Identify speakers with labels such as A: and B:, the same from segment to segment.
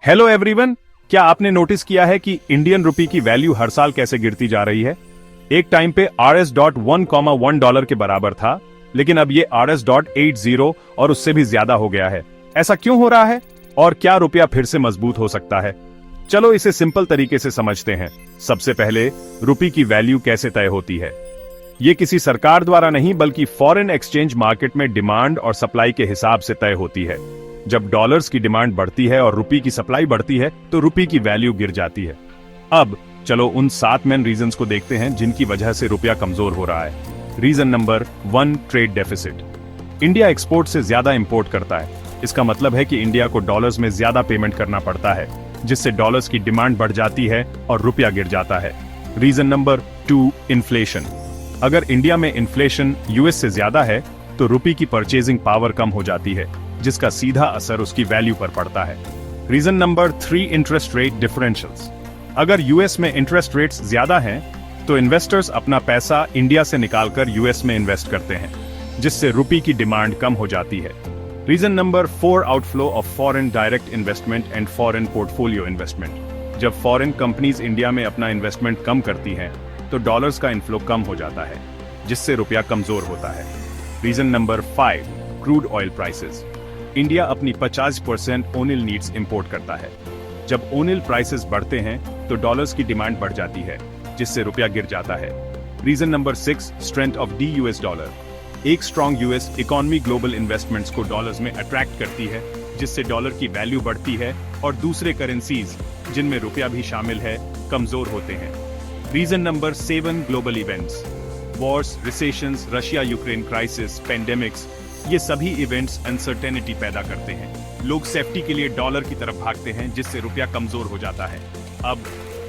A: Hello everyone, क्या आपने notice किया है कि इंडियन रुपी की वैल्यू हर साल कैसे गिरती जा रही है। एक टाइम पे $1.1 के बराबर था, लेकिन अब ये $80 और उससे भी ज्यादा हो गया है। ऐसा क्यों हो रहा है और क्या रुपया फिर से मजबूत हो सकता है? चलो इसे सिंपल तरीके से समझते हैं। सबसे पहले रुपी की वैल्यू कैसे तय होती है। ये किसी सरकार द्वारा नहीं बल्कि फॉरेन एक्सचेंज मार्केट में डिमांड और सप्लाई के हिसाब से तय होती है। जब डॉलर्स की डिमांड बढ़ती है और रुपी की सप्लाई बढ़ती है तो रुपी की वैल्यू गिर जाती है। अब चलो उन 7 मेन रीजंस को देखते हैं जिनकी वजह से रुपया कमजोर हो रहा है। Reason number 1, trade deficit. India export से ज्यादा इंपोर्ट करता है। इसका मतलब है कि इंडिया को डॉलर्स में ज्यादा पेमेंट करना पड़ता है, जिससे डॉलर्स की डिमांड बढ़ जाती है और रुपया गिर जाता है। Reason number 2, inflation. अगर इंडिया में इन्फ्लेशन यूएस से ज्यादा है तो रुपी की परचेजिंग पावर कम हो जाती है, जिसका सीधा असर उसकी वैल्यू पर पड़ता है। Reason number 3, interest rate differentials. अगर यूएस में इंटरेस्ट रेट्स ज्यादा हैं तो इन्वेस्टर्स अपना पैसा इंडिया से निकालकर यूएस में इन्वेस्ट करते हैं, जिससे रुपी की डिमांड कम हो जाती है। Reason number 4, outflow of foreign direct investment and foreign portfolio investment. जब फॉरेन कंपनीज इंडिया में अपना इन्वेस्टमेंट कम करती हैं तो डॉलर्स का इन्फ्लो कम हो जाता है, जिससे रुपया कमजोर होता है। Reason number 5, crude oil prices. India अपनी 50% ओनिल नीड्स इंपोर्ट करता है। जब ओनिल प्राइसेस बढ़ते हैं तो डॉलर्स की डिमांड बढ़ जाती है, जिससे रुपया गिर जाता है। Reason number 6, strength of the US dollar. एक strong US economy global investments को डॉलर्स में अट्रैक्ट करती है, जिससे डॉलर की वैल्यू बढ़ती है और दूसरे करेंसीज जिनमें रुपया भी शामिल है कमजोर होते हैं। Reason number 7, global events. Wars, recessions, Russia Ukraine crisis, pandemics, ये सभी इवेंट्स अनसर्टेनिटी पैदा करते हैं। लोग सेफ्टी के लिए डॉलर की तरफ भागते हैं, जिससे रुपया कमजोर हो जाता है। अब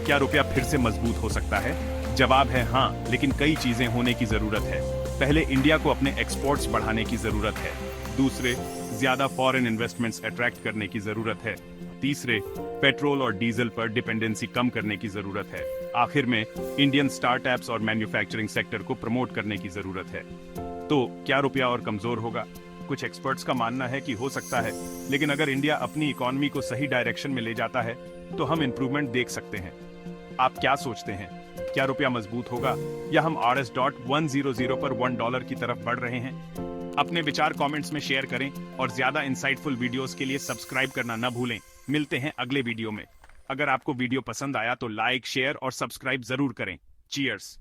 A: क्या रुपया फिर से मजबूत हो सकता है? जवाब है हाँ, लेकिन कई चीजें होने की जरूरत है। पहले इंडिया को अपने एक्सपोर्ट्स बढ़ाने की जरूरत है। दूसरे, ज्यादा फॉरेन इन्वेस्टमेंट्स अट्रैक्ट करने की जरूरत है। तीसरे, पेट्रोल और डीजल पर डिपेंडेंसी कम करने की जरूरत है। आखिर में इंडियन स्टार्टअप्स और मैन्युफैक्चरिंग सेक्टर को प्रमोट करने की जरूरत है। तो क्या रुपया और कमजोर होगा? कुछ एक्सपर्ट्स का मानना है कि हो सकता है, लेकिन अगर इंडिया अपनी इकोनॉमी को सही डायरेक्शन में ले जाता है तो हम इंप्रूवमेंट देख सकते हैं। आप क्या सोचते हैं? क्या रुपया मजबूत होगा या हम $100 पर $1 की तरफ बढ़ रहे हैं? अपने विचार कमेंट्स में शेयर करें और ज्यादा इंसाइटफुल वीडियोस के लिए सब्सक्राइब करना न भूलें। मिलते हैं अगले वीडियो में। अगर आपको वीडियो पसंद आया तो लाइक, शेयर और सब्सक्राइब जरूर करें। चीयर्स।